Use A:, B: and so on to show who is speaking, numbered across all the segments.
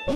A: Pow,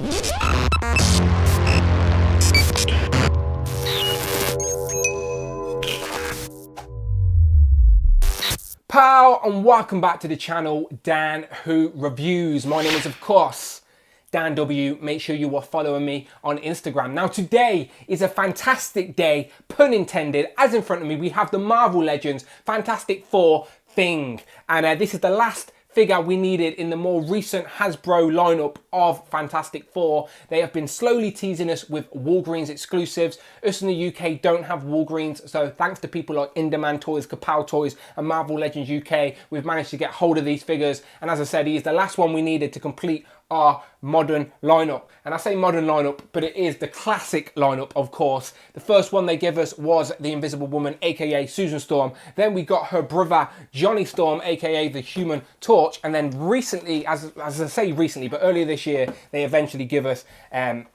A: and welcome back to the channel, Dan Who Reviews. My name is, of course, Dan W. Make sure you are following me on Instagram. Now, today is a fantastic day, pun intended, as in front of me we have the Marvel Legends Fantastic Four thing. And this is the last figure we needed in the more recent Hasbro lineup of Fantastic Four. They have been slowly teasing us with Walgreens exclusives. Us in the UK don't have Walgreens, so thanks to people like Inderman Toys, Kapow Toys and Marvel Legends UK, we've managed to get hold of these figures. And as I said, he is the last one we needed to complete our modern lineup. And I say modern lineup, but it is the classic lineup, of course. The first one they give us was the Invisible Woman, aka Susan Storm. Then we got her brother Johnny Storm, aka the Human Torch. And then recently, as I say recently, but earlier this year, they eventually give us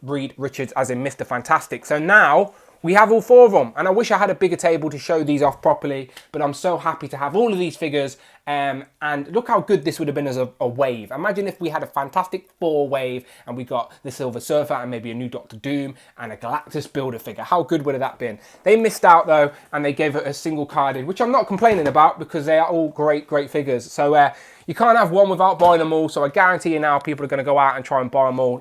A: Reed Richards as in Mr. Fantastic. So now we have all four of them, and I wish I had a bigger table to show these off properly, but I'm so happy to have all of these figures. And look how good this would have been as a wave. Imagine if we had a Fantastic Four wave and we got the Silver Surfer and maybe a new Doctor Doom and a Galactus Builder figure. How good would have that been? They missed out though, and they gave it a single carded, which I'm not complaining about because they are all great figures. So you can't have one without buying them all. So I guarantee you now people are going to go out and try and buy them all.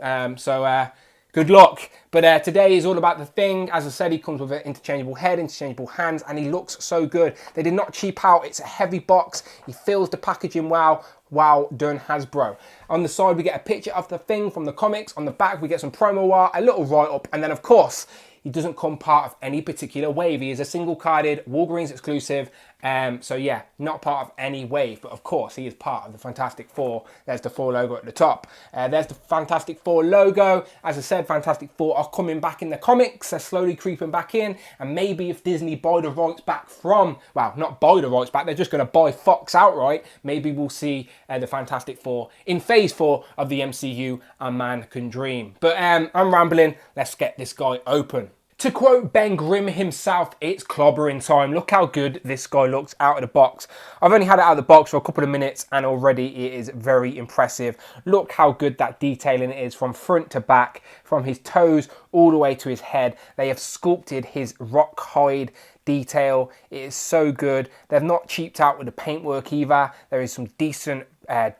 A: Good luck. But today is all about the thing. As I said, he comes with an interchangeable head, interchangeable hands, and he looks so good. They did not cheap out. It's a heavy box. He fills the packaging well. Well done, Hasbro. On the side, we get a picture of the thing from the comics. On the back, we get some promo art, a little write-up, and then, of course, he doesn't come part of any particular wave. He is a single-carded Walgreens exclusive. So yeah, not part of any wave, but of course he is part of the Fantastic Four. There's the Four logo at the top. There's the Fantastic Four logo. As I said, Fantastic Four are coming back in the comics. They're slowly creeping back in. And maybe if Disney buy the rights back from, well, not buy the rights back, they're just going to buy Fox outright. Maybe we'll see the Fantastic Four in Phase 4 of the MCU, A Man Can Dream. But I'm rambling. Let's get this guy open. To quote Ben Grimm himself, it's clobbering time. Look how good this guy looks out of the box. I've only had it out of the box for a couple of minutes and already it is very impressive. Look how good that detailing is from front to back, from his toes all the way to his head. They have sculpted his rock hide detail. It is so good. They've not cheaped out with the paintwork either. There is some decent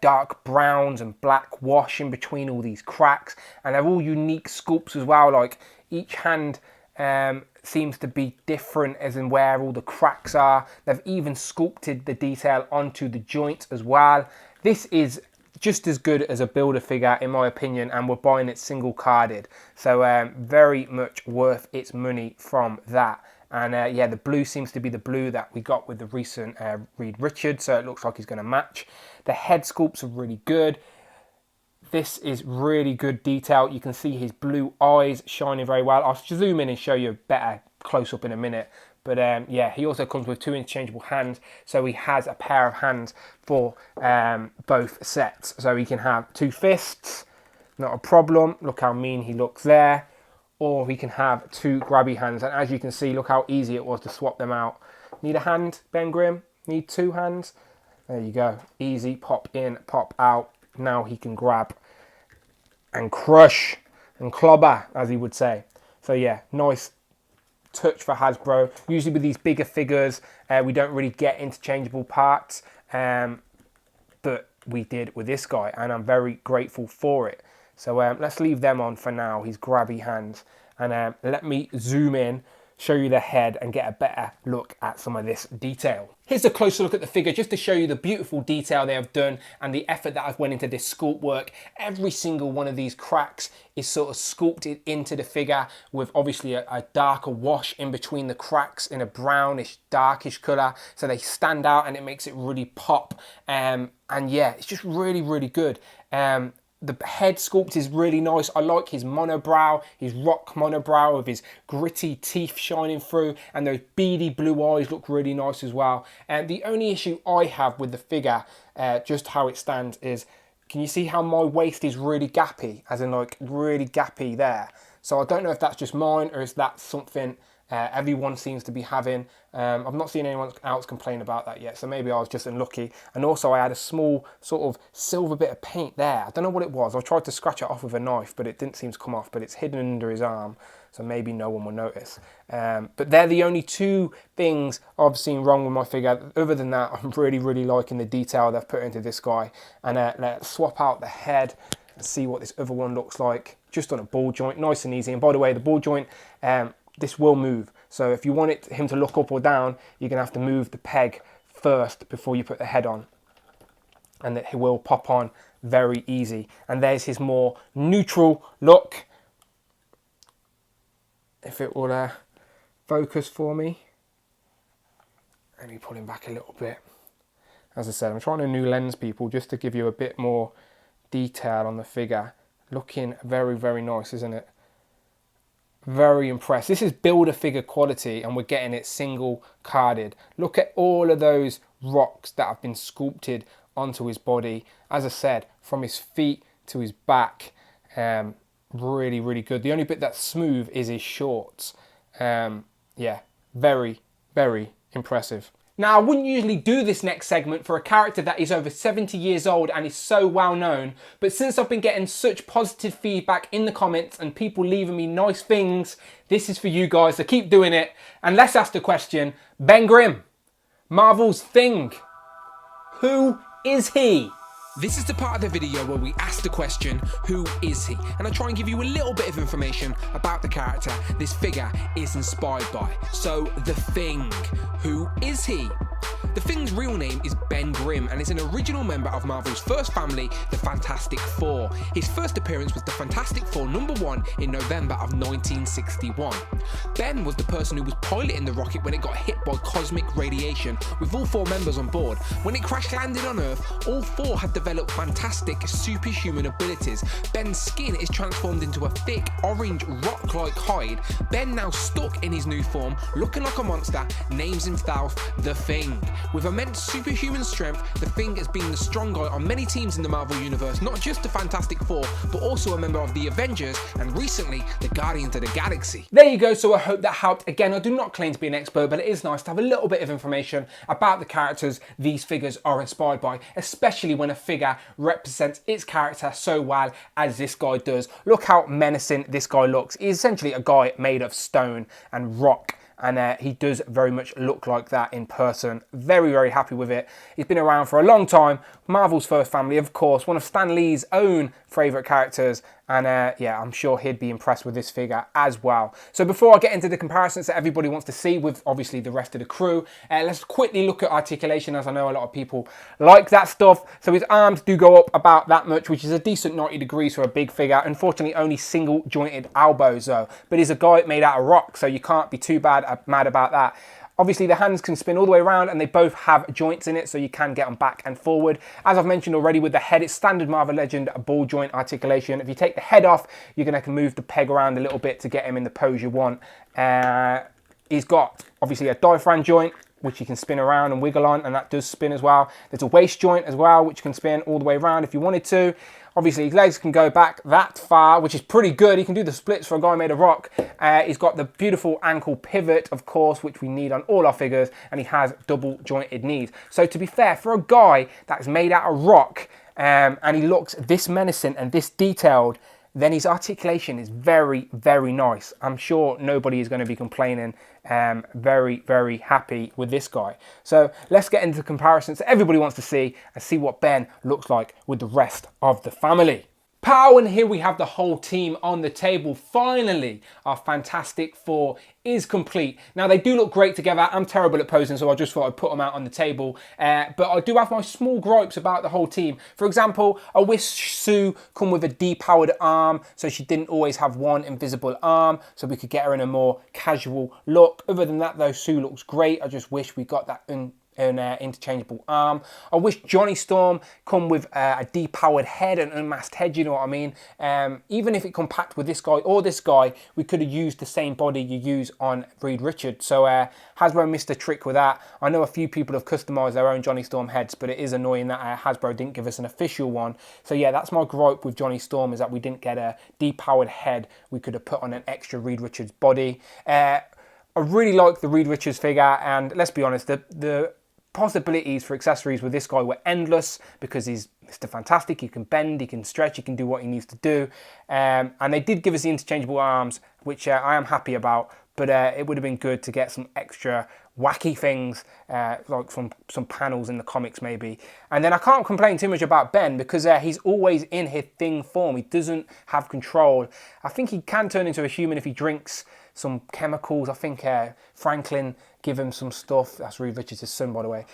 A: dark browns and black wash in between all these cracks. And they're all unique sculpts as well. Like each hand seems to be different as in where all the cracks are. They've even sculpted the detail onto the joint as well. This is just as good as a builder figure in my opinion, and we're buying it single carded. So very much worth its money from that. And yeah, the blue seems to be the blue that we got with the recent Reed Richards, so it looks like he's going to match. The head sculpts are really good. This is really good detail. You can see his blue eyes shining very well. I'll zoom in and show you a better close-up in a minute. But yeah, he also comes with two interchangeable hands. So he has a pair of hands for both sets. So he can have two fists, not a problem. Look how mean he looks there. Or he can have two grabby hands. And as you can see, look how easy it was to swap them out. Need a hand, Ben Grimm? Need two hands? There you go. Easy, pop in, pop out. Now he can grab and crush and clobber, as he would say. So yeah, nice touch for Hasbro. Usually with these bigger figures, we don't really get interchangeable parts, but we did with this guy, and I'm very grateful for it. So let's leave them on for now, his grabby hands, and let me zoom in, show you the head and get a better look at some of this detail. Here's a closer look at the figure just to show you the beautiful detail they have done and the effort that has went into this sculpt work. Every single one of these cracks is sort of sculpted into the figure with obviously a darker wash in between the cracks in a brownish, darkish colour. So they stand out and it makes it really pop. And yeah, it's just really, really good. The head sculpt is really nice. I like his monobrow, his rock monobrow with his gritty teeth shining through, and those beady blue eyes look really nice as well. And the only issue I have with the figure, just how it stands, is can you see how my waist is really gappy, as in like really gappy there? So I don't know if that's just mine or is that something everyone seems to be having. I've not seen anyone else complain about that yet, so maybe I was just unlucky. And also I had a small sort of silver bit of paint there. I don't know what it was. I tried to scratch it off with a knife, but it didn't seem to come off, but it's hidden under his arm, so maybe no one will notice. But they're the only two things I've seen wrong with my figure. Other than that, I'm really liking the detail they've put into this guy. And let's swap out the head and see what this other one looks like. Just on a ball joint, nice and easy. And by the way, the ball joint, this will move. So if you want him to look up or down, you're gonna have to move the peg first before you put the head on. And it will pop on very easy. And there's his more neutral look. If it will focus for me. Let me pull him back a little bit. As I said, I'm trying a new lens, people, just to give you a bit more detail on the figure. Looking very nice, isn't it? Very impressed. This is Build-A-Figure quality, and we're getting it single carded. Look at all of those rocks that have been sculpted onto his body. As I said, from his feet to his back, really good. The only bit that's smooth is his shorts. Yeah, very impressive. Now, I wouldn't usually do this next segment for a character that is over 70 years old and is so well known, but since I've been getting such positive feedback in the comments and people leaving me nice things, this is for you guys, so keep doing it. And let's ask the question, Ben Grimm, Marvel's Thing, who is he? This is the part of the video where we ask the question, who is he? And I try and give you a little bit of information about the character this figure is inspired by. So, the Thing, who is he? The Thing's real name is Ben Grimm and is an original member of Marvel's first family, the Fantastic Four. His first appearance was the Fantastic Four #1 in November of 1961. Ben was the person who was piloting the rocket when it got hit by cosmic radiation, with all 4 members on board. When it crash landed on Earth, all 4 had developed fantastic superhuman abilities. Ben's skin is transformed into a thick orange rock-like hide. Ben, now stuck in his new form, looking like a monster, names himself the Thing. With immense superhuman strength, the Thing has been the strong guy on many teams in the Marvel Universe, not just the Fantastic Four, but also a member of the Avengers and recently the Guardians of the Galaxy. There you go, so I hope that helped. Again, I do not claim to be an expert, but it is nice to have a little bit of information about the characters these figures are inspired by, especially when a figure represents its character so well as this guy does. Look how menacing this guy looks. He's essentially a guy made of stone and rock. And he does very much look like that in person. Very happy with it. He's been around for a long time. Marvel's first family, of course, one of Stan Lee's own favourite characters. And yeah, I'm sure he'd be impressed with this figure as well. So before I get into the comparisons that everybody wants to see with obviously the rest of the crew, let's quickly look at articulation, as I know a lot of people like that stuff. So his arms do go up about that much, which is a decent 90 degrees for a big figure. Unfortunately, only single jointed elbows though. But he's a guy made out of rock, so you can't be too mad about that. Obviously, the hands can spin all the way around and they both have joints in it, so you can get them back and forward. As I've mentioned already with the head, it's standard Marvel Legend ball joint articulation. If you take the head off, you're going to move the peg around a little bit to get him in the pose you want. He's got, obviously, a diaphragm joint, which you can spin around and wiggle on, and that does spin as well. There's a waist joint as well, which can spin all the way around if you wanted to. Obviously, his legs can go back that far, which is pretty good. He can do the splits for a guy made of rock. He's got the beautiful ankle pivot, of course, which we need on all our figures, and he has double jointed knees. So to be fair, for a guy that's made out of rock, and he looks this menacing and this detailed, then his articulation is very nice. I'm sure nobody is going to be complaining. Very happy with this guy. So let's get into the comparisons that everybody wants to see and see what Ben looks like with the rest of the family. Pow, and here we have the whole team on the table. Finally, our Fantastic Four is complete. Now, they do look great together. I'm terrible at posing, so I just thought I'd put them out on the table. But I do have my small gripes about the whole team. For example, I wish Sue come with a depowered arm, so she didn't always have one invisible arm, so we could get her in a more casual look. Other than that, though, Sue looks great. I just wish we got that an interchangeable arm. I wish Johnny Storm come with a depowered head, an unmasked head, you know what I mean? Even if it compact with this guy or this guy, we could have used the same body you use on Reed Richards. So Hasbro missed a trick with that. I know a few people have customized their own Johnny Storm heads, but it is annoying that Hasbro didn't give us an official one. So yeah, that's my gripe with Johnny Storm, is that we didn't get a depowered head we could have put on an extra Reed Richards body. I really like the Reed Richards figure, and let's be honest, the possibilities for accessories with this guy were endless because he's Mr. Fantastic. He can bend, he can stretch, he can do what he needs to do. And they did give us the interchangeable arms, which I am happy about, but it would have been good to get some extra wacky things, like some panels in the comics maybe. And then I can't complain too much about Ben because he's always in his thing form. He doesn't have control. I think he can turn into a human if he drinks some chemicals. I think Franklin give him some stuff. That's Reed Richards' son, by the way.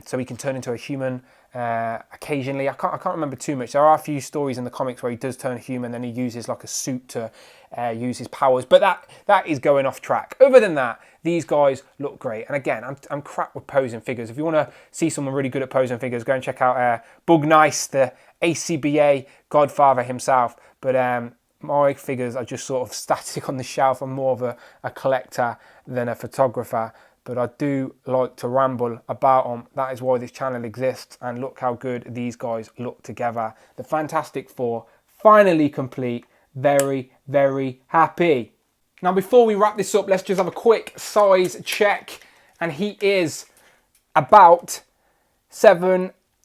A: So he can turn into a human occasionally. I can't remember too much. There are a few stories in the comics where he does turn human, then he uses like a suit to use his powers. But that is going off track. Other than that, these guys look great. And again, I'm crap with posing figures. If you want to see someone really good at posing figures, go and check out Bug Nice, the ACBA godfather himself. But my figures are just sort of static on the shelf. I'm more of a collector than a photographer, but I do like to ramble about them. That is why this channel exists, and look how good these guys look together. The Fantastic Four, finally complete. Very, very happy. Now, before we wrap this up, let's just have a quick size check, and he is about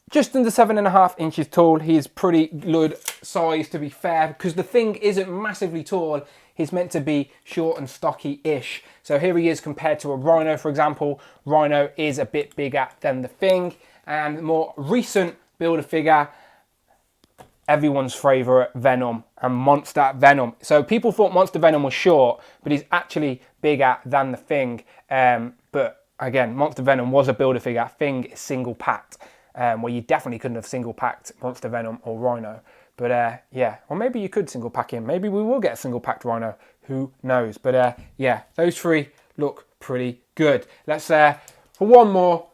A: just under 7.5 inches tall. He is pretty good size, to be fair, because the Thing isn't massively tall. He's meant to be short and stocky-ish. So here he is compared to a Rhino, for example. Rhino is a bit bigger than the Thing. And the more recent Build-A-Figure, everyone's favourite, Venom and Monster Venom. So people thought Monster Venom was short, but he's actually bigger than the Thing. But again, Monster Venom was a Build-A-Figure. Thing is single-packed. Well, you definitely couldn't have single-packed Monster Venom or Rhino. But yeah, or maybe you could single-pack him. Maybe we will get a single-packed Rhino. Who knows? But yeah, those three look pretty good. Let's, for one more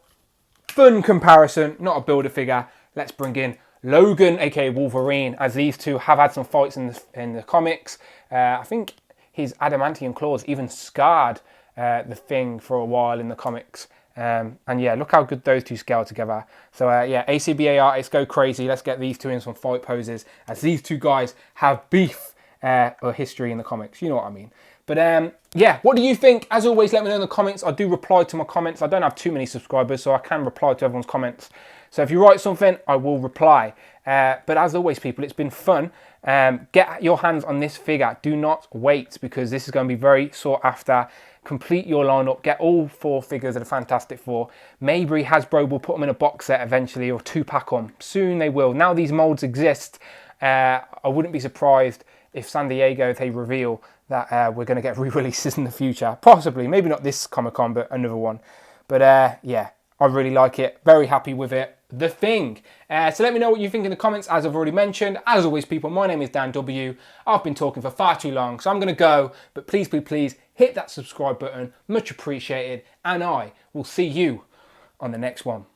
A: fun comparison, not a Build-A-Figure, let's bring in Logan, aka Wolverine, as these two have had some fights in the comics. I think his adamantium claws even scarred the Thing for a while in the comics. And yeah, look how good those two scale together. So yeah, ACBA artists, go crazy. Let's get these two in some fight poses, as these two guys have beef or history in the comics. You know what I mean. But yeah, what do you think? As always, let me know in the comments. I do reply to my comments. I don't have too many subscribers, so I can reply to everyone's comments. So if you write something, I will reply. But as always, people, it's been fun. Get your hands on this figure. Do not wait, because this is going to be very sought after. Complete your lineup. Get all 4 figures of the Fantastic Four. Maybe Hasbro will put them in a box set eventually, or 2-pack them. Soon they will. Now these molds exist, I wouldn't be surprised if San Diego, if they reveal that we're going to get re-releases in the future. Possibly. Maybe not this Comic-Con, but another one. But yeah, I really like it. Very happy with it. The Thing. So let me know what you think in the comments, as I've already mentioned. As always, people, my name is Dan W. I've been talking for far too long, so I'm going to go. But please, please, please, hit that subscribe button. Much appreciated. And I will see you on the next one.